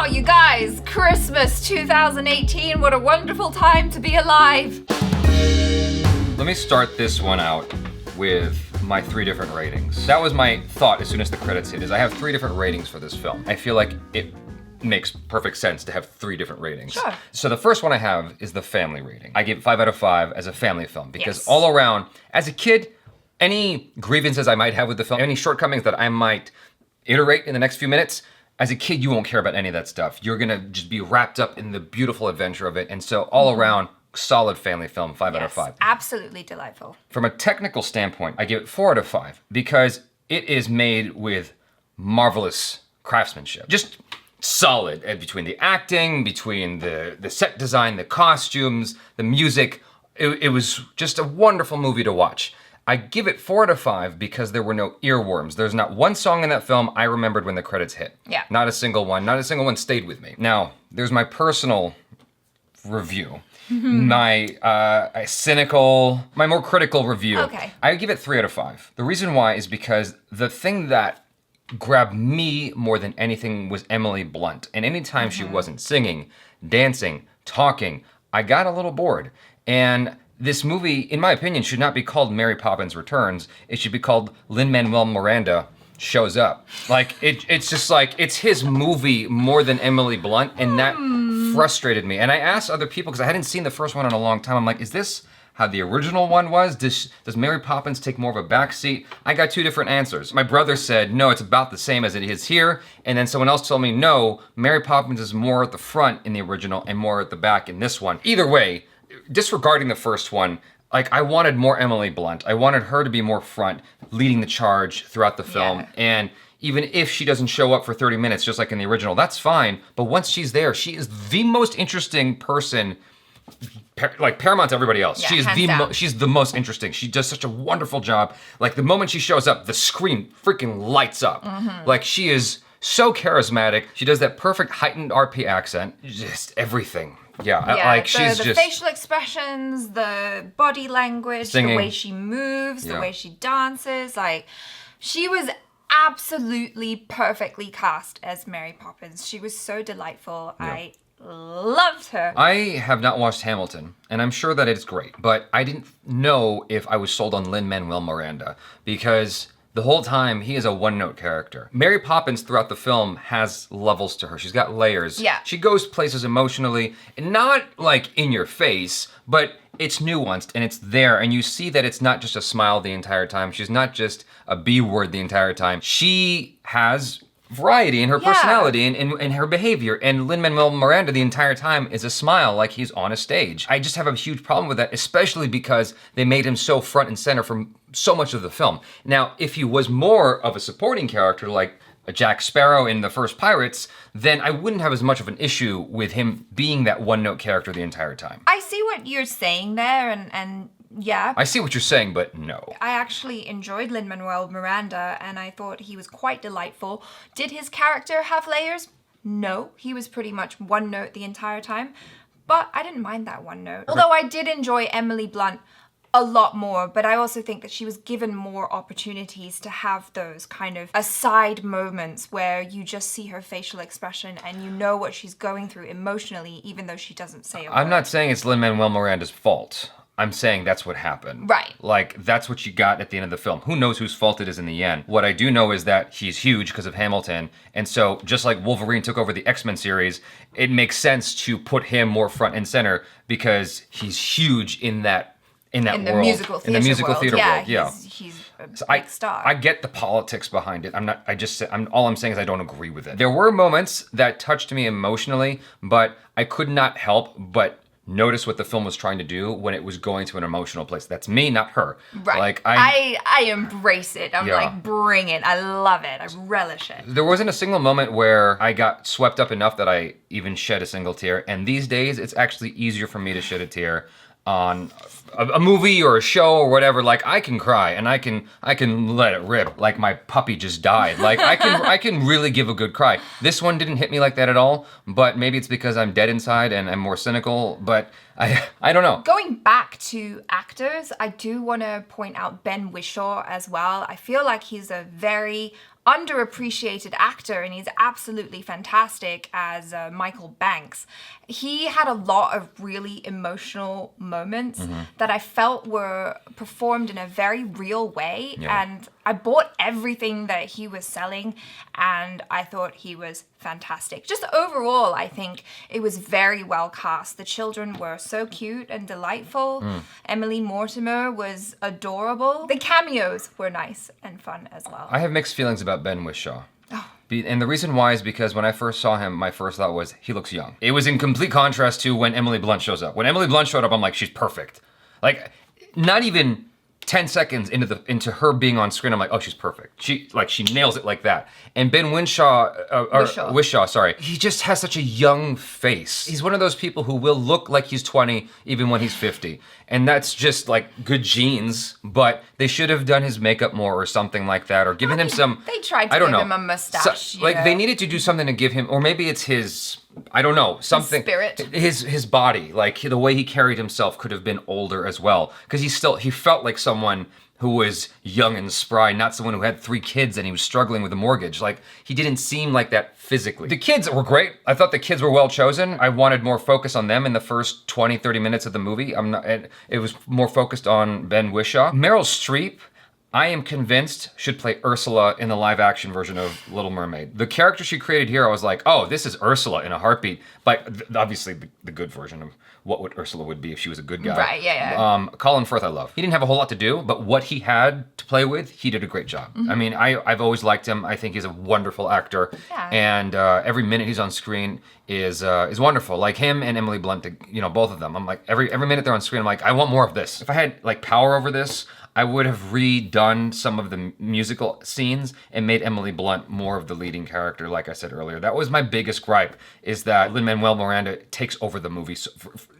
Wow, you guys, Christmas 2018, what a wonderful time to be alive. Let me start this one out with my 3 different ratings. That was my thought as soon as the credits hit, is I have 3 different ratings for this film. I feel like it makes perfect sense to have 3 different ratings. Sure. So the first one I have is the family rating. I give it 5 out of 5 as a family film because all around, as a kid, any grievances I might have with the film, any shortcomings that I might iterate in the next few minutes, as a kid, you won't care about any of that stuff. You're gonna just be wrapped up in the beautiful adventure of it. And so all around, solid family film, 5 out of 5. Absolutely delightful. From a technical standpoint, I give it 4 out of 5 because it is made with marvelous craftsmanship. Just solid between the acting, between the set design, the costumes, the music. It was just a wonderful movie to watch. I give it 4 out of 5 because there were no earworms. There's not one song in that film I remembered when the credits hit. Yeah. Not a single one. Not a single one stayed with me. Now, there's my personal review. My my more critical review. Okay. I give it 3 out of 5. The reason why is because the thing that grabbed me more than anything was Emily Blunt. And anytime she wasn't singing, dancing, talking, I got a little bored. And this movie, in my opinion, should not be called Mary Poppins Returns. It should be called Lin Manuel Miranda Shows Up. Like, it's just like, it's his movie more than Emily Blunt, and that frustrated me. And I asked other people, because I hadn't seen the first one in a long time, I'm like, is this how the original one was? Does Mary Poppins take more of a backseat? I got 2 different answers. My brother said, no, it's about the same as it is here. And then someone else told me, no, Mary Poppins is more at the front in the original and more at the back in this one. Either way, disregarding the first one, like, I wanted more Emily Blunt. I wanted her to be more front, leading the charge throughout the film. Yeah. And even if she doesn't show up for 30 minutes, just like in the original, that's fine. But once she's there, she is the most interesting person, like paramount to everybody else. Yeah, She is she's the most interesting. She does such a wonderful job. Like, the moment she shows up, the screen freaking lights up. Like, she is so charismatic. She does that perfect heightened RP accent. Just everything. Yeah, she's the just facial expressions, the body language, singing. The way she moves, the way she dances. Like, she was absolutely perfectly cast as Mary Poppins. She was so delightful. Yeah. I loved her. I have not watched Hamilton, and I'm sure that it's great, but I didn't know if I was sold on Lin Manuel Miranda because the whole time, he is a one-note character. Mary Poppins throughout the film has levels to her. She's got layers. Yeah. She goes places emotionally, and not like in your face, but it's nuanced and it's there. And you see that it's not just a smile the entire time. She's not just a B word the entire time. She has variety in her personality and her behavior. And Lin Manuel Miranda the entire time is a smile like he's on a stage. I just have a huge problem with that, especially because they made him so front and center for so much of the film. Now, if he was more of a supporting character like a Jack Sparrow in the first Pirates, then I wouldn't have as much of an issue with him being that one-note character the entire time. I see what you're saying there, and yeah. I see what you're saying, but no. I actually enjoyed Lin Manuel Miranda, and I thought he was quite delightful. Did his character have layers? No, he was pretty much one note the entire time, but I didn't mind that one note. Although I did enjoy Emily Blunt a lot more, but I also think that she was given more opportunities to have those kind of aside moments where you just see her facial expression and you know what she's going through emotionally, even though she doesn't say a word. I'm not saying it's Lin Manuel Miranda's fault. I'm saying that's what happened. Right. Like, that's what you got at the end of the film. Who knows whose fault it is in the end? What I do know is that he's huge because of Hamilton, and so just like Wolverine took over the X-Men series, it makes sense to put him more front and center because he's huge in that world. The musical theater in the musical world. theater world. Yeah. He's a So big star. I get the politics behind it. All I'm saying is I don't agree with it. There were moments that touched me emotionally, but I could not help but notice what the film was trying to do when it was going to an emotional place. That's me, not her. Right. Like I embrace it. I'm like, bring it. I love it. I relish it. There wasn't a single moment where I got swept up enough that I even shed a single tear. And these days, it's actually easier for me to shed a tear on a movie or a show or whatever. Like, I can cry and I can let it rip like my puppy just died. Like, I can really give a good cry. This one didn't hit me like that at all, but maybe it's because I'm dead inside and I'm more cynical, but I don't know. Going back to actors, I do want to point out Ben Whishaw as well. I feel like he's a very underappreciated actor, and he's absolutely fantastic as Michael Banks. He had a lot of really emotional moments that I felt were performed in a very real way, and I bought everything that he was selling, and I thought he was fantastic. Just overall, I think it was very well cast. The children were so cute and delightful. Emily Mortimer was adorable. The cameos were nice and fun as well. I have mixed feelings about Ben Whishaw. And the reason why is because when I first saw him, my first thought was, he looks young. It was in complete contrast to when Emily Blunt shows up. When Emily Blunt showed up, I'm like, she's perfect. Like, not even 10 seconds into her being on screen, I'm like, oh, she's perfect. She nails it like that. And Ben Whishaw, sorry. He just has such a young face. He's one of those people who will look like he's 20 even when he's 50. And that's just like good genes, but they should have done his makeup more or something like that, or given him some. They tried to give him a mustache. They needed to do something to give him, or maybe it's his, I don't know, something. His spirit. His body, like the way he carried himself could have been older as well. Because he felt like someone who was young and spry, not someone who had 3 kids and he was struggling with a mortgage. Like, he didn't seem like that physically. The kids were great. I thought the kids were well chosen. I wanted more focus on them in the first 20, 30 minutes of the movie. It was more focused on Ben Whishaw. Meryl Streep, I am convinced, should play Ursula in the live-action version of Little Mermaid. The character she created here, I was like, oh, this is Ursula in a heartbeat. But obviously, the good version of what Ursula would be if she was a good guy. Right, yeah. Colin Firth, I love. He didn't have a whole lot to do, but what he had to play with, he did a great job. I mean, I've always liked him. I think he's a wonderful actor. Yeah. And every minute he's on screen is wonderful. Like him and Emily Blunt, both of them. I'm like, every minute they're on screen, I'm like, I want more of this. If I had like power over this, I would have redone some of the musical scenes and made Emily Blunt more of the leading character, like I said earlier. That was my biggest gripe, is that Lin Manuel Miranda takes over the movie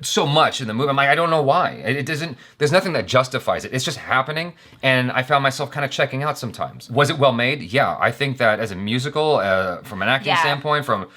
so much in the movie. I'm like, I don't know why. It doesn't, there's nothing that justifies it. It's just happening, and I found myself kind of checking out sometimes. Was it well made? Yeah, I think that as a musical, from an acting standpoint, from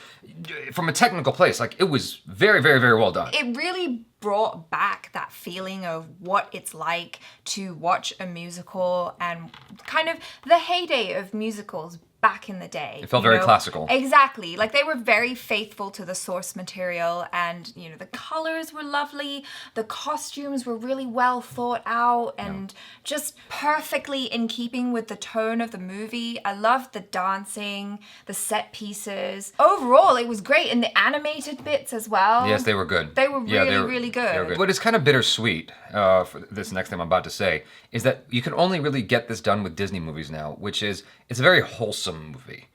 a technical place, like, it was very, very, very well done. It really brought back that feeling of what it's like to watch a musical and kind of the heyday of musicals back in the day. It felt very classical. Exactly. Like, they were very faithful to the source material, and, the colors were lovely. The costumes were really well thought out and just perfectly in keeping with the tone of the movie. I loved the dancing, the set pieces. Overall, it was great. And the animated bits as well. Yes, they were good. They were really good. They were good. What is kind of bittersweet, for this next thing I'm about to say, is that you can only really get this done with Disney movies now, which is, it's a very wholesome movie.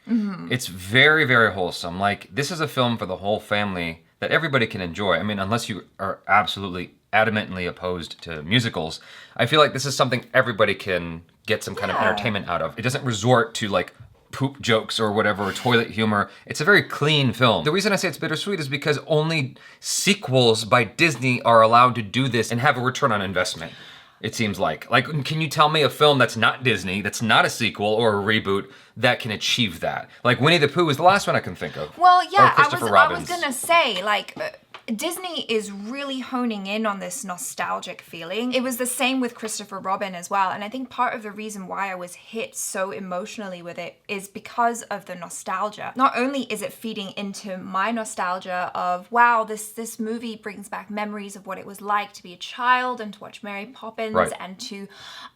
It's very, very wholesome. Like, this is a film for the whole family that everybody can enjoy. I mean, unless you are absolutely adamantly opposed to musicals, I feel like this is something everybody can get some kind of entertainment out of. It doesn't resort to like poop jokes or whatever, or toilet humor. It's a very clean film. The reason I say it's bittersweet is because only sequels by Disney are allowed to do this and have a return on investment. It seems like, can you tell me a film that's not Disney, that's not a sequel or a reboot, that can achieve that? Like, Winnie the Pooh is the last one I can think of. Well, yeah, I Robin's. was gonna say, like, Disney is really honing in on this nostalgic feeling. It was the same with Christopher Robin as well, and I think part of the reason why I was hit so emotionally with it is because of the nostalgia. Not only is it feeding into my nostalgia of, wow, this movie brings back memories of what it was like to be a child and to watch Mary Poppins and to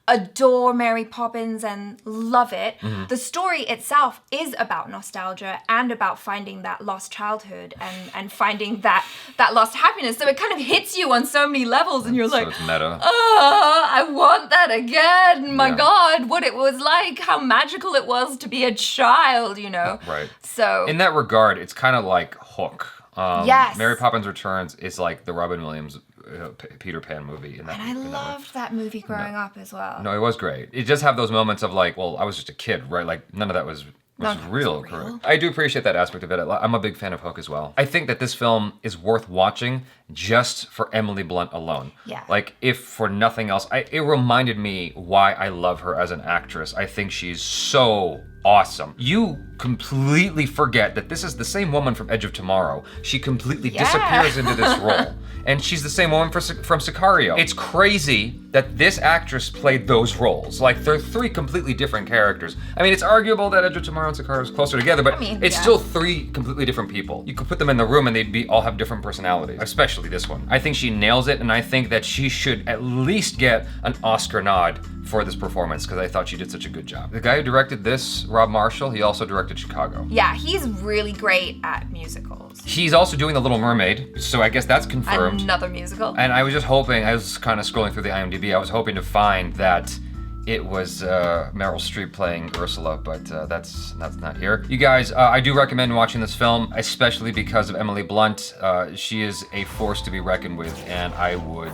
adore Mary Poppins and love it. The story itself is about nostalgia and about finding that lost childhood and finding that lost happiness. So it kind of hits you on so many levels, and you're like, it's meta. Oh, I want that again. My God, what it was like, how magical it was to be a child, Right. So in that regard, it's kind of like Hook. Yes. Mary Poppins Returns is like the Robin Williams Peter Pan movie. And I loved that movie growing up as well. No, it was great. It just have those moments of like, well, I was just a kid, right? Like, none of that was real. Correct. I do appreciate that aspect of it. I'm a big fan of Hook as well. I think that this film is worth watching just for Emily Blunt alone. Yeah. Like, if for nothing else, it reminded me why I love her as an actress. I think she's so awesome. You completely forget that this is the same woman from Edge of Tomorrow. She completely disappears into this role. And she's the same woman from Sicario. It's crazy that this actress played those roles. Like, they're three completely different characters. I mean, it's arguable that Edge of Tomorrow and Sicario is closer together, but it's still three completely different people. You could put them in the room and they'd all have different personalities, especially this one. I think she nails it, and I think that she should at least get an Oscar nod for this performance, because I thought she did such a good job. The guy who directed this, Rob Marshall, he also directed Chicago. Yeah, he's really great at musicals. He's also doing The Little Mermaid, so I guess that's confirmed. Another musical. And I was just hoping, I was kind of scrolling through the IMDb, I was hoping to find that it was Meryl Streep playing Ursula, but that's not here. You guys, I do recommend watching this film, especially because of Emily Blunt. She is a force to be reckoned with, and I would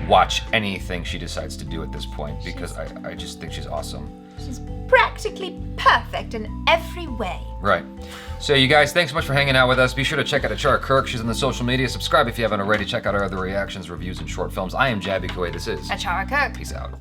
watch anything she decides to do at this point, because I just think she's awesome. She's practically perfect in every way. Right. So you guys, thanks so much for hanging out with us. Be sure to check out ACHARA KIRK. She's on the social media. Subscribe if you haven't already. Check out our other reactions, reviews, and short films. I am Jaby Koay. This is ACHARA KIRK. Peace out.